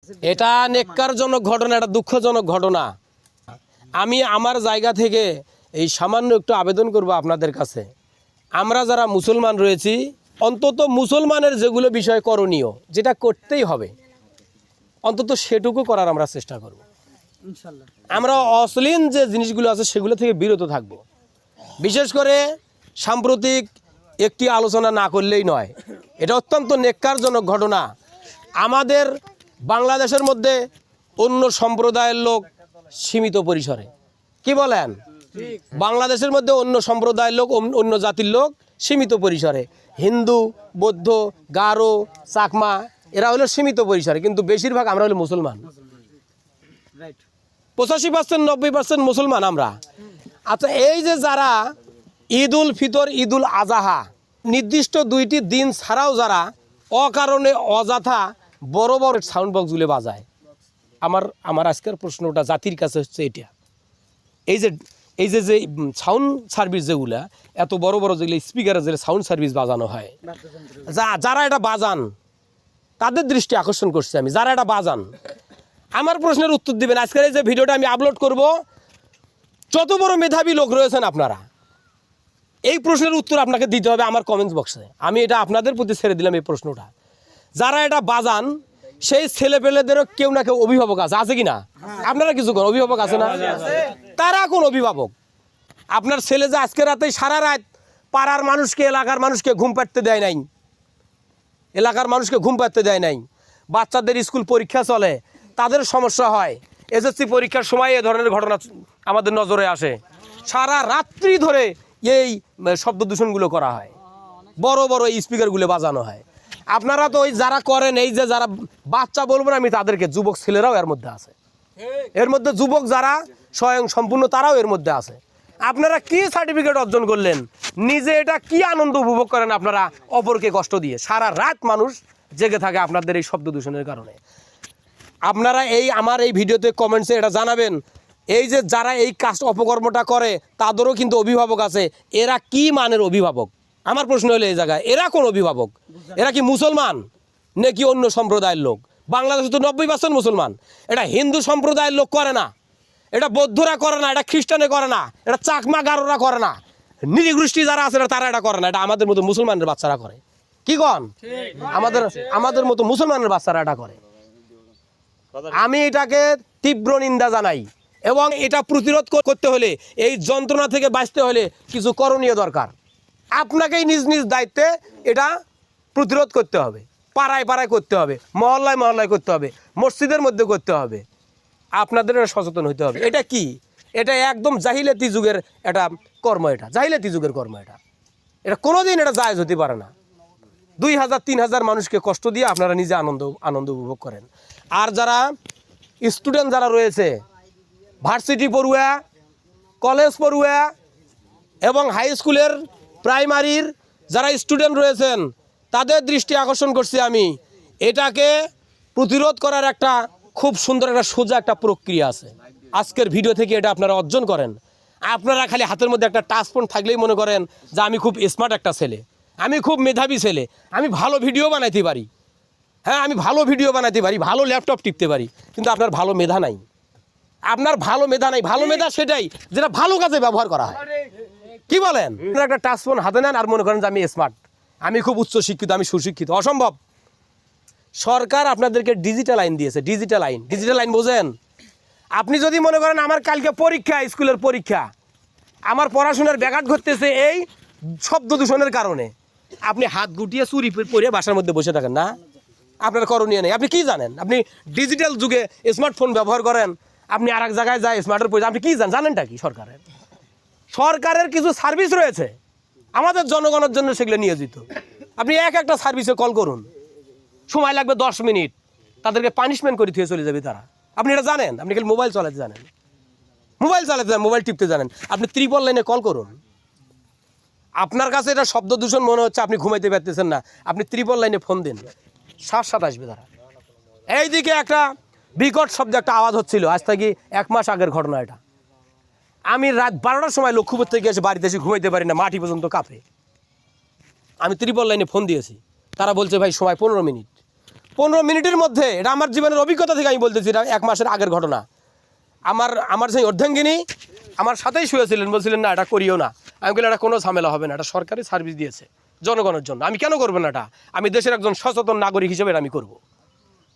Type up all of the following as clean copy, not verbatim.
এটা নেক্কারজনক ঘটনা, এটা দুঃখজনক ঘটনা। আমি আমার জায়গা থেকে এই সামান্য একটু আবেদন করব আপনাদের কাছে, আমরা যারা মুসলমান রয়েছি অন্তত মুসলমানের যেগুলো বিষয় করণীয়, যেটা করতেই হবে অন্তত সেটুকু করার আমরা চেষ্টা করব। আমরা অশ্লীল যে জিনিসগুলো আছে সেগুলো থেকে বিরত থাকব। বিশেষ করে সাম্প্রতিক একটি আলোচনা না করলেই নয়, এটা অত্যন্ত নেক্কারজনক ঘটনা। আমাদের বাংলাদেশের মধ্যে অন্য সম্প্রদায়ের লোক সীমিত পরিসরে, কি বলেন, বাংলাদেশের মধ্যে অন্য সম্প্রদায়ের লোক, অন্য জাতির লোক সীমিত পরিসরে, হিন্দু, বৌদ্ধ, গারো, চাকমা, এরা হলো সীমিত পরিসরে, কিন্তু বেশিরভাগ আমরা হলো মুসলমান। 85% 90% মুসলমান আমরা। আচ্ছা, এই যে যারা ঈদ উল ফিতর, ঈদ উল আজহা নির্দিষ্ট দুইটি দিন ছাড়াও যারা অকারণে অযথা বড় বড় সাউন্ড বক্সগুলো বাজায়, আমার আজকের প্রশ্নটা জাতির কাছে হচ্ছে এটা, এই যে সাউন্ড সার্ভিস যেগুলা এত বড় বড় যেগুলো স্পিকারের যে সাউন্ড সার্ভিস বাজানো হয়, যারা এটা বাজান তাদের দৃষ্টি আকর্ষণ করছে আমি, যারা এটা বাজান আমার প্রশ্নের উত্তর দিবেন। আজকের এই যে ভিডিওটা আমি আপলোড করব, যত বড় মেধাবী লোক রয়েছেন আপনারা, এই প্রশ্নের উত্তর আপনাকে দিতে হবে আমার কমেন্টস বক্সে। আমি এটা আপনাদের প্রতি ছেড়ে দিলাম এই প্রশ্নটা। যারা এটা বাজান সেই ছেলেপেলেদেরও কেউ না কেউ অভিভাবক আছে কি না? আপনারা কিছু কোন অভিভাবক আছে না? তারা কোন অভিভাবক? আপনার ছেলে যে আজকে রাতে সারা রাত পাড়ার মানুষকে, এলাকার মানুষকে ঘুম পাড়তে দেয় নাই, এলাকার মানুষকে ঘুম পাড়তে দেয় নাই, বাচ্চাদের স্কুল পরীক্ষা চলে, তাদের সমস্যা হয়, এসএসসি পরীক্ষার সময় এ ধরনের ঘটনা আমাদের নজরে আসে, সারা রাত্রি ধরে এই শব্দ দূষণগুলো করা হয়, বড় বড় স্পিকারগুলো বাজানো হয়। আপনারা তো ওই যারা করেন, এই যে যারা বাচ্চা বলবো না আমি তাদেরকে, যুবক ছেলেরাও এর মধ্যে আছে, এর মধ্যে যুবক যারা স্বয়ং সম্পূর্ণ তারাও এর মধ্যে আছে। আপনারা কি সার্টিফিকেট অর্জন করলেন? নিজে এটা কি আনন্দ উপভোগ করেন আপনারা অপরকে কষ্ট দিয়ে? সারা রাত মানুষ জেগে থাকে আপনাদের এই শব্দ দূষণের কারণে। আপনারা আমার এই ভিডিওতে কমেন্টসে এটা জানাবেন, এই যে যারা এই কাজ অপকর্মটা করে তাদেরও কিন্তু অভিভাবক আছে, এরা কি মানের অভিভাবক? আমার প্রশ্ন হলো এই জায়গায়, এরা কোন অভিভাবক? এরা কি মুসলমান নাকি অন্য সম্প্রদায়ের লোক? বাংলাদেশে তো 90% মুসলমান। এটা হিন্দু সম্প্রদায়ের লোক করে না, এটা বৌদ্ধরা করে না, এটা খ্রিস্টানে করে না, এটা চাকমা গারোরা করে না, নৃগোষ্ঠী যারা আছে তারা এটা করে না, এটা আমাদের মতো মুসলমানের বাচ্চারা করে। কি কন? আমাদের মতো মুসলমানের বাচ্চারা এটা করে। আমি এটাকে তীব্র নিন্দা জানাই, এবং এটা প্রতিরোধ করতে হলে, এই যন্ত্রণা থেকে বাঁচতে হলে কিছু করণীয় দরকার। আপনাকেই নিজ নিজ দায়িত্বে এটা প্রতিরোধ করতে হবে, পাড়ায় পাড়ায় করতে হবে, মহল্লায় মহল্লায় করতে হবে, মসজিদের মধ্যে করতে হবে। আপনাদের সচেতন হতে হবে। এটা কি? এটা একদম জাহিলাতি যুগের একটা কর্ম, এটা জাহিলাতি যুগের কর্ম। এটা কোনোদিন এটা জায়েজ হতে পারে না। 2000-3000 মানুষকে কষ্ট দিয়ে আপনারা নিজে আনন্দ উপভোগ করেন। আর যারা স্টুডেন্ট যারা রয়েছে, ভার্সিটি পড়ুয়া, কলেজ পড়ুয়া এবং হাই স্কুলের প্রাইমারির যারা স্টুডেন্ট রয়েছেন, তাদের দৃষ্টি আকর্ষণ করছি আমি, এটাকে প্রতিরোধ করার একটা খুব সুন্দর একটা সোজা একটা প্রক্রিয়া আছে। আজকের ভিডিও থেকে এটা আপনারা অর্জন করেন। আপনারা খালি হাতের মধ্যে একটা টাচ ফোন থাকলেই মনে করেন যে আমি খুব স্মার্ট একটা ছেলে, আমি খুব মেধাবী ছেলে, আমি ভালো ভিডিও বানাইতে পারি, হ্যাঁ আমি ভালো ভিডিও বানাইতে পারি, ভালো ল্যাপটপ টিপতে পারি, কিন্তু আপনার ভালো মেধা নাই। আপনার ভালো মেধা নাই। ভালো মেধা সেটাই যেটা ভালো কাজে ব্যবহার করা হয়। কি বলেন? আপনারা একটা টাচ ফোন হাতে নেন আর মনে করেন যে আমি স্মার্ট, আমি খুব উচ্চ শিক্ষিত, আমি সুশিক্ষিত। অসম্ভব। সরকার আপনাদেরকে ডিজিটাল আইন দিয়েছে। ডিজিটাল আইন বোঝেন? আপনি যদি মনে করেন আমার কালকে পরীক্ষা, স্কুলের পরীক্ষা, আমার পড়াশোনার ব্যাঘাত ঘটতেছে এই শব্দ দূষণের কারণে, আপনি হাত গুটিয়ে চুরি পরে বাসার মধ্যে বসে থাকেন না? আপনার করণীয় নেই। আপনি কি জানেন? আপনি ডিজিটাল যুগে স্মার্টফোন ব্যবহার করেন, আপনি আর এক জায়গায় যায় স্মার্টের পয়সা, আপনি কি জানেনটা কি? সরকারের কিছু সার্ভিস রয়েছে আমাদের জনগণের জন্য, সেগুলো নিয়োজিত। আপনি একটা সার্ভিসে কল করুন, সময় লাগবে 10 মিনিট, তাদেরকে পানিশমেন্ট করে দিয়ে চলে যাবে তারা। আপনি এটা জানেন? আপনি খালি মোবাইল চালাতে জানেন, মোবাইল টিপতে জানেন। আপনি 3 লাইনে কল করুন। আপনার কাছে এটা শব্দ দূষণ মনে হচ্ছে, আপনি ঘুমাইতে পারতেছেন না, আপনি 3 লাইনে ফোন দিন, সাথে আসবে তারা। এইদিকে একটা বিকট শব্দ একটা আওয়াজ হচ্ছিল, আজ থেকে 1 মাস আগের ঘটনা এটা। আমি রাত 12টার সময় লক্ষ্মীপুর থেকে এসে বাড়িতে এসে ঘুমাইতে পারি না, মাটি পর্যন্ত কাঁপে। আমি 3 লাইনে ফোন দিয়েছি, তারা বলছে ভাই সময় 15 মিনিট। 15 মিনিটের মধ্যে, এটা আমার জীবনের অভিজ্ঞতা থেকে আমি বলতেছি, এটা 1 মাসের আগের ঘটনা। আমার সেই অর্ধাঙ্গিনী আমার সাথেই শুয়েছিলেন, বলছিলেন না এটা করিও না। আমি বললাম এটা কোনো ঝামেলা হবে না, এটা সরকারি সার্ভিস দিয়েছে জনগণের জন্য, আমি কেন করবো না এটা, আমি দেশের একজন সচেতন নাগরিক হিসেবে এটা আমি করব।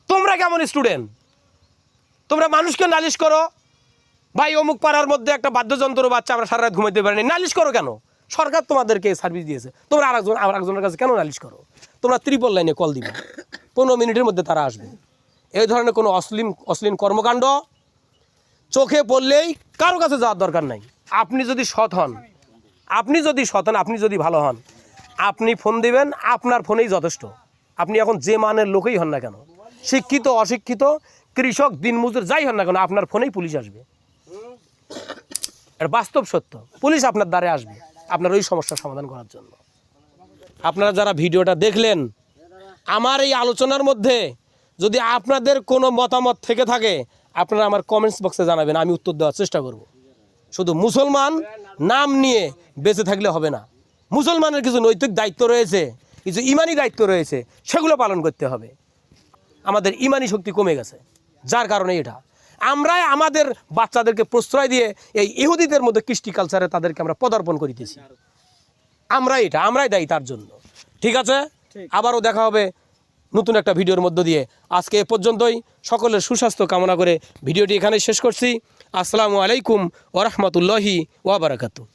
তোমরা কেমন স্টুডেন্ট, তোমরা মানুষকে নালিশ করো, ভাই অমুক পাড়ার মধ্যে একটা বাদ্যযন্ত্র বাচ্চা আমরা সারা রাত ঘুমাইতে পারিনি, নালিশ করো কেন? সরকার তোমাদেরকে সার্ভিস দিয়েছে, তোমরা আরেকজনের কাছে কেন নালিশ করো? তোমরা 3 লাইনে কল দিবে, 15 মিনিটের মধ্যে তারা আসবে। এই ধরনের কোনো অশ্লীল কর্মকাণ্ড চোখে পড়লেই কারো কাছে যাওয়ার দরকার নাই। আপনি যদি সৎ হন, আপনি যদি ভালো হন, আপনি ফোন দিবেন, আপনার ফোনেই যথেষ্ট। আপনি এখন যে মানের লোকই হন না কেন, শিক্ষিত অশিক্ষিত, কৃষক দিনমজুর যাই হন না কেন, আপনার ফোনেই পুলিশ আসবে। এটা বাস্তব সত্য, পুলিশ আপনার দ্বারে আসবে আপনার ওই সমস্যার সমাধান করার জন্য। আপনারা যারা ভিডিওটা দেখলেন, আমার এই আলোচনার মধ্যে যদি আপনাদের কোনো মতামত থেকে থাকে, আপনারা আমার কমেন্টস বক্সে জানাবেন, আমি উত্তর দেওয়ার চেষ্টা করব। শুধু মুসলমান নাম নিয়ে বেঁচে থাকলে হবে না, মুসলমানের কিছু নৈতিক দায়িত্ব রয়েছে, কিছু ইমানি দায়িত্ব রয়েছে, সেগুলো পালন করতে হবে। আমাদের ইমানি শক্তি কমে গেছে, যার কারণে এটা আমরাই আমাদের বাচ্চাদেরকে প্রশ্রয় দিয়ে এই ইহুদিদের মধ্যে কৃষ্টি কালচারে তাদেরকে আমরা পদার্পণ করিতেছি। আমরাই দায়ী তার জন্য। ঠিক আছে, আবারও দেখা হবে নতুন একটা ভিডিওর মধ্য দিয়ে। আজকে এ পর্যন্তই, সকলের সুস্বাস্থ্য কামনা করে ভিডিওটি এখানেই শেষ করছি। আসসালামু আলাইকুম ওয়া রাহমাতুল্লাহি ওয়া বারাকাতুহু।